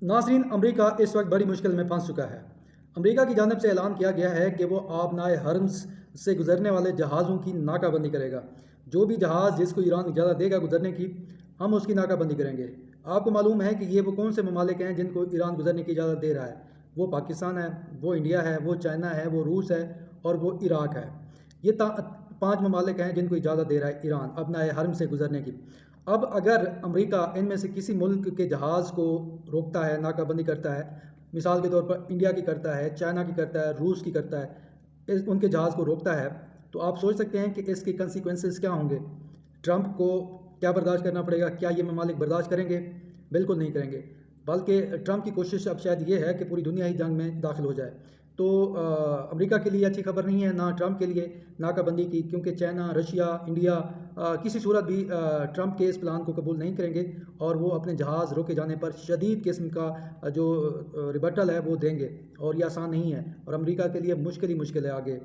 नाज़रीन, अमरीका इस वक्त बड़ी मुश्किल में फंस चुका है। अमरीका की जानिब से ऐलान किया गया है कि वो आबनाए हरम्स से गुजरने वाले जहाज़ों की नाकाबंदी करेगा। जो भी जहाज़ जिसको ईरान इजाज़त देगा गुजरने की, हम उसकी नाकाबंदी करेंगे। आपको मालूम है कि ये वो कौन से ममालिक हैं जिनको ईरान गुजरने की इजाज़त दे रहा है। वो पाकिस्तान है, वो इंडिया है, वो चाइना है, वो रूस है और वो इराक है। ये 5 ममालिक हैं जिनको इजाज़त दे रहा है ईरान अपनाए हरम से गुजरने की। अब अगर अमेरिका इनमें से किसी मुल्क के जहाज़ को रोकता है, नाकाबंदी करता है, मिसाल के तौर पर इंडिया की करता है, चाइना की करता है, रूस की करता है, उनके जहाज़ को रोकता है, तो आप सोच सकते हैं कि इसके कंसिक्वेंसेस क्या होंगे। ट्रंप को क्या बर्दाश्त करना पड़ेगा? क्या ये ममालिक बर्दाश्त करेंगे? बिल्कुल नहीं करेंगे। बल्कि ट्रंप की कोशिश अब शायद ये है कि पूरी दुनिया ही जंग में दाखिल हो जाए। तो अमेरिका के लिए अच्छी खबर नहीं है, ना ट्रंप के लिए नाकाबंदी की, क्योंकि चाइना, रशिया, इंडिया किसी सूरत भी ट्रंप के इस प्लान को कबूल नहीं करेंगे और वो अपने जहाज़ रोके जाने पर शदीद किस्म का जो रिबटल है वो देंगे, और ये आसान नहीं है और अमेरिका के लिए मुश्किल ही मुश्किल है आगे।